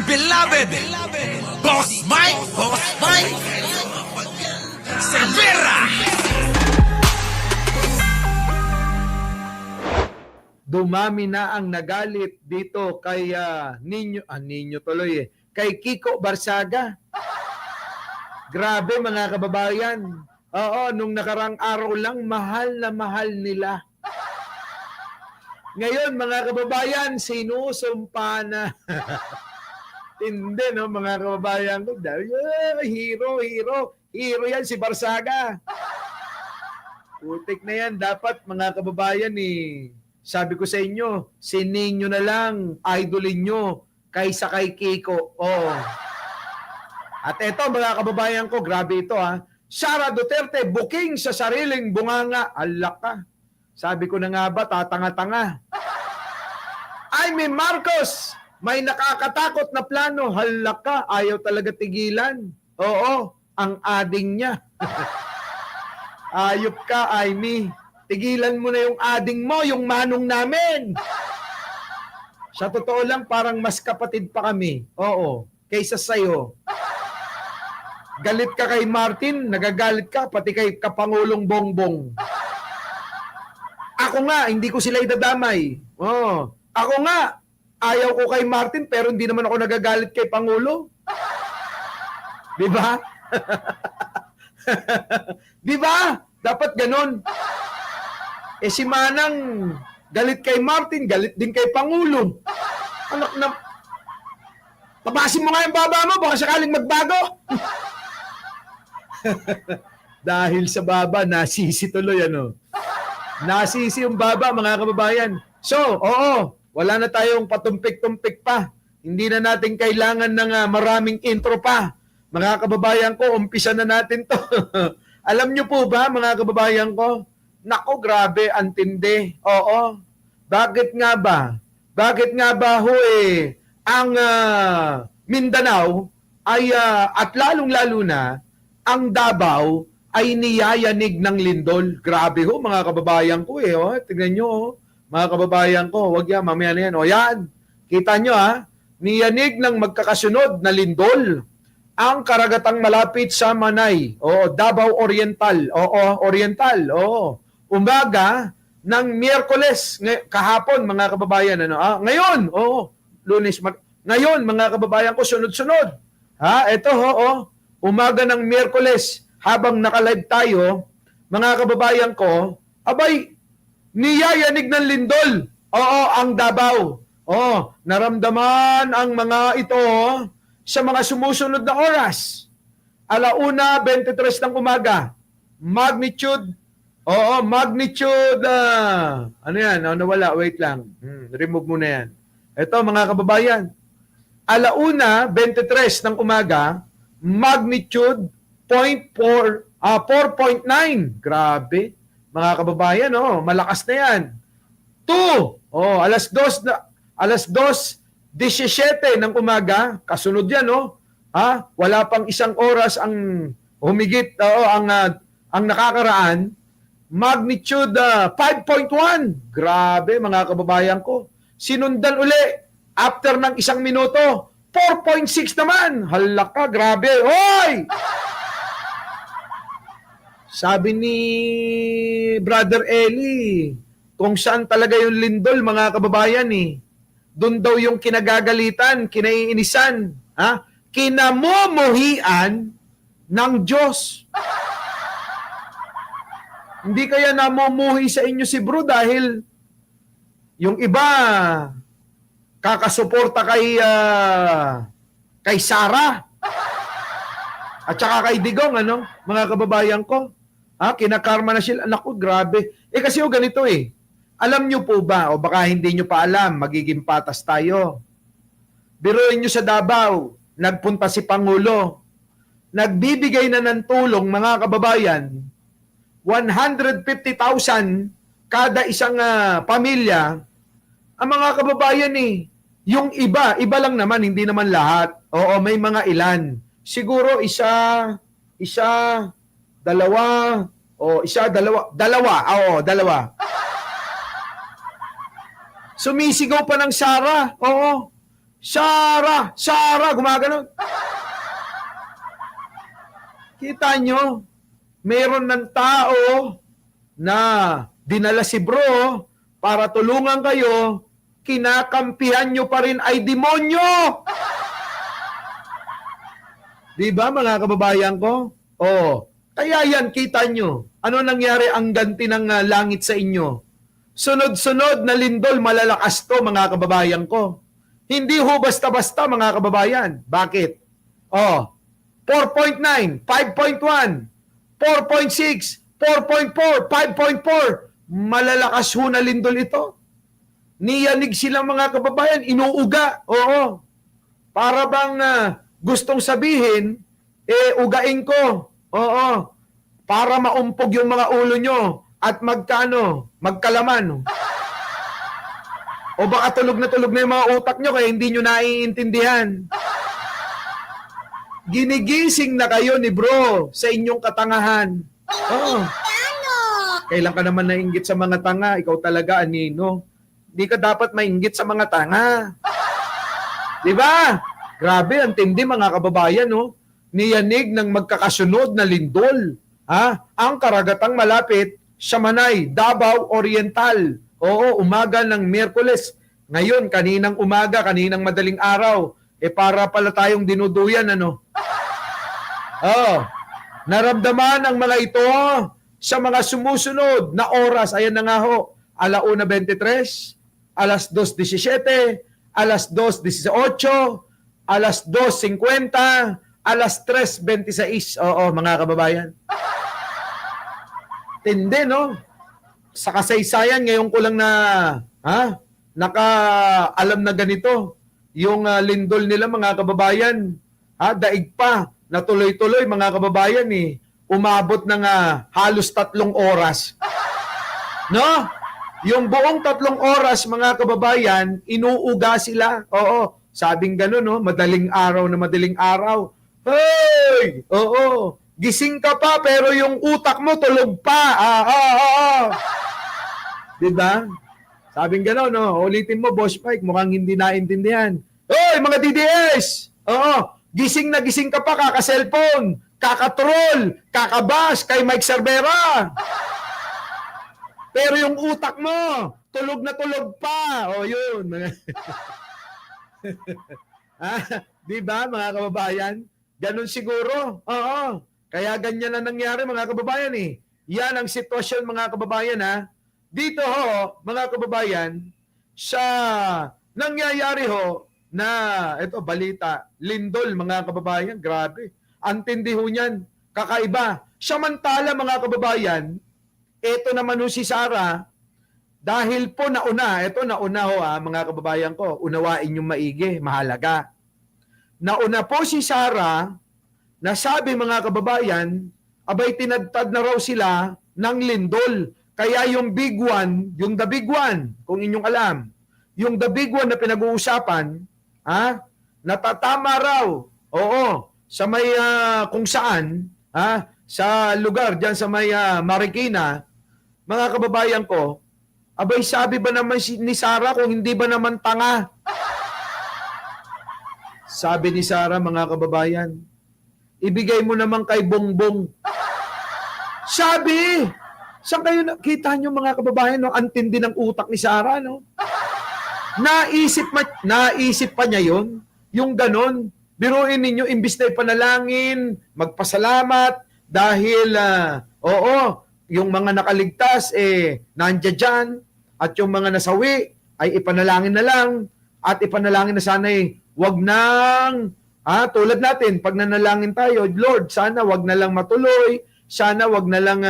dear beloved, Boss Mike Cervera. Dumami na ang nagalit dito kay Nino tuloy kay Kiko Barsaga. Grabe mga kababayan. Oo, nung nakarang araw lang, mahal na mahal nila. Ngayon mga kababayan, sinusumpa na. Hindi no mga kababayan ko. Hero yan si Barsaga. Putik na yan. Dapat mga kababayan sabi ko sa inyo, si Nino na lang, idolin nyo, kaysa kay Kiko. Oh. At eto mga kababayan ko, grabe ito Sara Duterte, booking sa sariling bunganga. Alak ka. Sabi ko na nga ba, tatanga-tanga. Jaime Marcos, may nakakatakot na plano. Halak ka, ayaw talaga tigilan. Oo, ang ading niya. Ayop ka, Jaime. Tigilan mo na yung ading mo, yung manong namin. Sa totoo lang, parang mas kapatid pa kami. Oo, kaysa sa'yo. Galit ka kay Martin, nagagalit ka, pati kay Kapangulong Bongbong. Ako nga, hindi ko sila idadamay. Oo. Ako nga, ayaw ko kay Martin, pero hindi naman ako nagagalit kay Pangulo. Di ba? Di ba? Dapat ganun. Si Manang, galit kay Martin, galit din kay Pangulo. Anak na, tabasin mo nga yung baba mo, baka sakaling magbago. Dahil sa baba, nasisi tuloy, Nasisi yung baba, mga kababayan. So, oo, wala na tayong patumpik-tumpik pa. Hindi na natin kailangan ng maraming intro pa. Mga kababayan ko, umpisa na natin to. Alam nyo po ba, mga kababayan ko, nako, grabe, ang tindi. Oo. Bakit nga ba? Bakit nga ba ang Mindanao ay, at lalong-lalo na, ang Davao ay niyayanig ng lindol. Grabe mga kababayan ko Tingnan nyo mga kababayan ko. Wag yan, mamaya na yan. Yan. Kita nyo niyanig ng magkakasunod na lindol ang karagatang malapit sa Manay. Davao Oriental. Oriental. Umaga ng Miyerkules, kahapon mga kababayan, ngayon, Lunes, ngayon mga kababayan ko, sunod-sunod. Ito, umaga ng Miyerkules, habang nakalive tayo, mga kababayan ko, abay, niyayanig ng lindol. Ang Davao. Naramdaman ang mga ito sa mga sumusunod na oras. 1:23 ng umaga, magnitude, ano yan? Nawala, wait lang. Remove muna yan. Ito mga kababayan, 1:23 ng umaga, magnitude 4.9. Grabe. Mga kababayan, malakas na yan. 2, alas 2:17 ng umaga, kasunod yan, wala pang isang oras ang humigit, ang nakakaraan, magnitude 5.1. Grabe, mga kababayan ko. Sinundan uli, after ng isang minuto, 4.6 naman. Halak ka, grabe. Hoy! Sabi ni Brother Eli, kung saan talaga yung lindol, mga kababayan, doon daw yung kinagagalitan, kinaiinisan, kinamumuhian ng Diyos. Hindi kaya namumuhi sa inyo si Bro dahil yung iba kakasuporta kay Sara at saka kay Digong, mga kababayan ko. Kinakarma na sila. Naku, grabe. Kasi ganito Alam nyo po ba, o baka hindi nyo pa alam, magiging patas tayo. Biruin nyo sa Davao, nagpunta si Pangulo. Nagbibigay na ng tulong, mga kababayan, 150,000 kada isang pamilya. Ang mga kababayan yung iba lang naman, hindi naman lahat. May mga ilan. Siguro dalawa. Sumisigaw pa ng Sara. Sara! Sara! Gumaganon. Kita nyo, meron ng tao na dinala si bro para tulungan kayo, kinakampihan nyo pa rin ay demonyo! Di ba mga kababayan ko? Oh, kaya yan, kita nyo. Ano nangyari ang ganti ng langit sa inyo? Sunod-sunod na lindol, malalakas to mga kababayan ko. Hindi ho basta-basta mga kababayan. Bakit? Oh, 4.9, 5.1, 4.6, 4.4, 5.4. Malalakas ho na lindol ito. Niyanig silang mga kababayan, inuuga. Oo. Para bang gustong sabihin, ugain ko. Oo. Para maumpog yung mga ulo nyo at magkalaman. O baka tulog na yung mga utak nyo kaya hindi nyo naiintindihan. Ginigising na kayo ni bro sa inyong katangahan. Oh. Kailan ka naman nainggit sa mga tanga? Ikaw talaga, anino. Hindi ka dapat mainggit sa mga tanga. Di ba? Grabe, ang tindi mga kababayan, no? Niyanig ng magkakasunod na lindol. Ha? Ang karagatang malapit sa Manay, Davao Oriental. Oo, umaga ng Miyerkules. Ngayon, kaninang umaga, kaninang madaling araw, para pala tayong dinuduyan, ano? Oh, naramdaman ang mga ito sa mga sumusunod na oras. Ayan na nga ho, 1:23, 2:17, 2:18, 2:50, 3:26. Oo, mga kababayan. Tindi, no? Sa kasaysayan, ngayon ko lang nakaalam na ganito. Yung lindol nila, mga kababayan, daig pa, na tuloy-tuloy, mga kababayan, umabot ng halos 3 oras. No? Yung buong 3 oras, mga kababayan, inuuga sila. Oo, sabing gano'n, no? Madaling araw na madaling araw. Hey! Oo, gising ka pa, pero yung utak mo tulog pa. Diba? Sabing gano'n, no? Ulitin mo, Boss Mike, mukhang hindi naintindihan. Hoy, mga DDS! Oo, gising na gising ka pa, kaka-cellphone, kaka-troll, kakabas kay Mike Cervera. Pero yung utak mo, tulog na tulog pa. O, yun. Diba, mga kababayan? Ganun siguro. Oo. Kaya ganyan na nangyari, mga kababayan, Yan ang sitwasyon, mga kababayan, Dito ho, mga kababayan, sa nangyayari ho na, ito, balita, lindol, mga kababayan, grabe. Antindi ho niyan, kakaiba. Samantala, mga kababayan, ito naman ho si Sara, dahil po nauna ho mga kababayan ko, unawain yung maigi, mahalaga. Nauna po si Sara, nasabi mga kababayan, abay tinadtad na raw sila ng lindol. Kaya yung big one, yung the big one, kung inyong alam, yung the big one na pinag-uusapan, natatama raw, oo, sa may kung saan, sa lugar dyan sa may Marikina, mga kababayan ko, abay sabi ba naman ni Sara kung hindi ba naman tanga? Sabi ni Sara, mga kababayan, ibigay mo naman kay Bongbong. Sabi! Saan kayo nakita nyo, mga kababayan, no? Ang tindi ng utak ni Sara, no? Naisip pa niya yun? Yung ganon. Biruin ninyo, imbis na ipanalangin, magpasalamat, dahil, yung mga nakaligtas, nandiyan dyan, at yung mga nasawi, ay ipanalangin na lang, at ipanalangin na sana wag nang, tulad natin, pag nanalangin tayo, Lord, sana wag na lang matuloy, sana wag na lang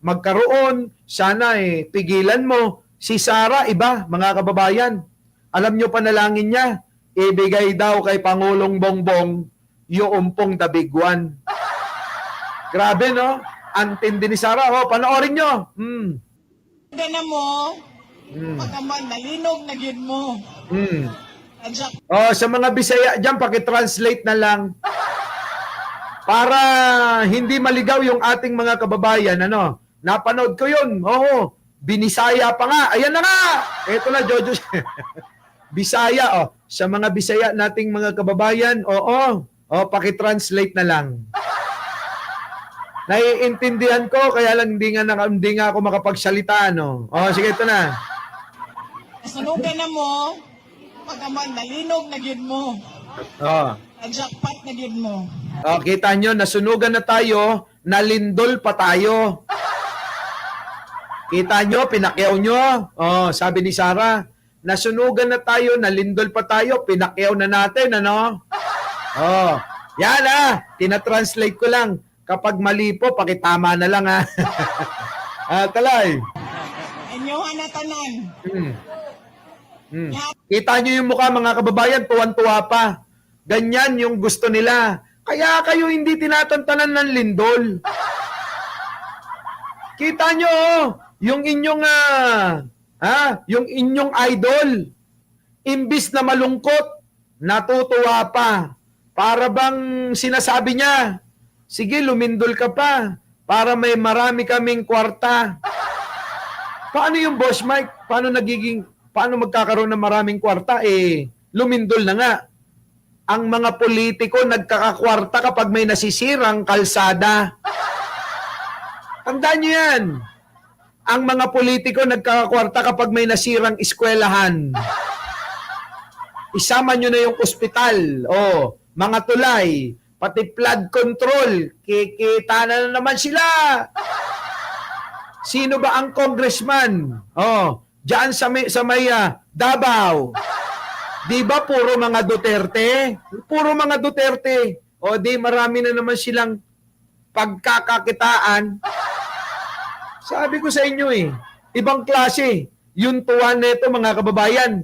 magkaroon, sana pigilan mo. Si Sara, iba, mga kababayan. Alam nyo panalangin niya, ibigay daw kay Pangulong Bongbong yung pong the big one. Grabe, no? Antindi ni Sara. Panoorin nyo. Gana mo, pagkaman, nalinog na gid mo. Sa mga Bisaya dyan, pakitranslate na lang. Para hindi maligaw yung ating mga kababayan, Napanood ko yun. Oo, binisaya pa nga. Ayan na nga. Ito na, Jojo. Bisaya, oh. Sa mga Bisaya nating mga kababayan, oo. Oh, paki-translate na lang. Naiintindihan ko, kaya lang hindi nga ako makapagsalita, no? Oh, sige, ito na. Nasunugan na mo, pagkaman nalinog na gid mo. Oh. Nag-jackpot na gid mo. Oh, kita nyo, nasunugan na tayo, nalindol pa tayo. Kita nyo, pinakyaw nyo. Oh, sabi ni Sarah, nasunugan na tayo, nalindol pa tayo, pinakyaw na natin, ano? Oh, yan tinatranslate ko lang. Kapag mali po, pakitama na lang talay. Inyohan na tanan. Kita nyo yung mukha mga kababayan, tuwan-tuwa pa. Ganyan yung gusto nila. Kaya kayo hindi tinatantanan ng lindol. Kita nyo, yung inyong yung inyong idol, imbis na malungkot, natutuwa pa. Para bang sinasabi niya, sige, lumindol ka pa para may marami kaming kwarta. Paano yung Boss Mike? Paano magkakaroon ng maraming kwarta? Lumindol na nga. Ang mga politiko nagkakakwarta kapag may nasisirang kalsada. Tandaan nyo yan. Ang mga politiko nagkakakwarta kapag may nasirang eskwelahan. Isama nyo na yung ospital. Mga tulay. Pati flood control, kikita na naman sila. Sino ba ang congressman? Diyan sa may Davao. Di ba puro mga Duterte? Puro mga Duterte. Di marami na naman silang pagkakakitaan. Sabi ko sa inyo ibang klase. Yung tuwan nito mga kababayan,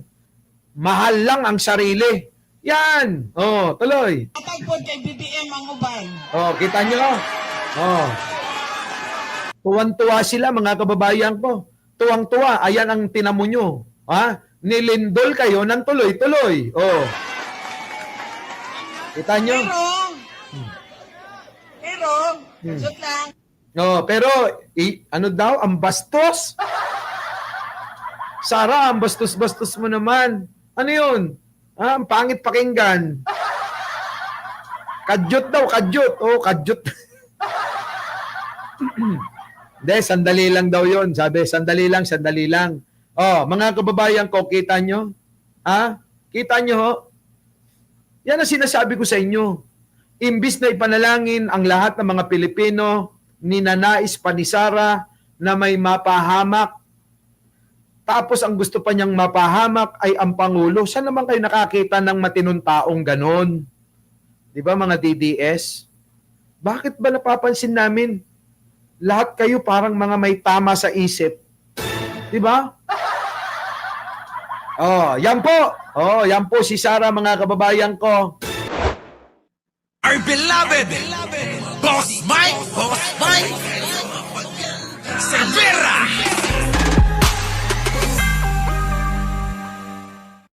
mahal lang ang sarili. Yan. Tuloy. Atagpod kay BBM ang uban. Kita nyo? Tuwang-tuwa sila mga kababayan ko. Tuwang-tuwa. Ayan ang tinamo nyo. Nilindol kayo ng tuloy-tuloy. Kita nyo? Shoot lang. Pero, ano daw? Ang bastos? Sara, ang bastos-bastos mo naman. Ano yun? Ang pangit pakinggan. Kadyot daw, kadyot. Kadyot. Hindi, sandali lang daw yun. Sabi, sandali lang. Mga kababayan ko, kita nyo? Kita nyo, Yan ang sinasabi ko sa inyo. Imbis na ipanalangin ang lahat ng mga Pilipino, ninanais pa ni Sara na may mapahamak. Tapos ang gusto pa niyang mapahamak ay ang Pangulo. Saan naman kayo nakakita ng matinong taong ganon? Di ba mga DDS? Bakit ba napapansin namin? Lahat kayo parang mga may tama sa isip. Di ba? Yan po. Yan po si Sara mga kababayan ko. Our beloved Boss Mike!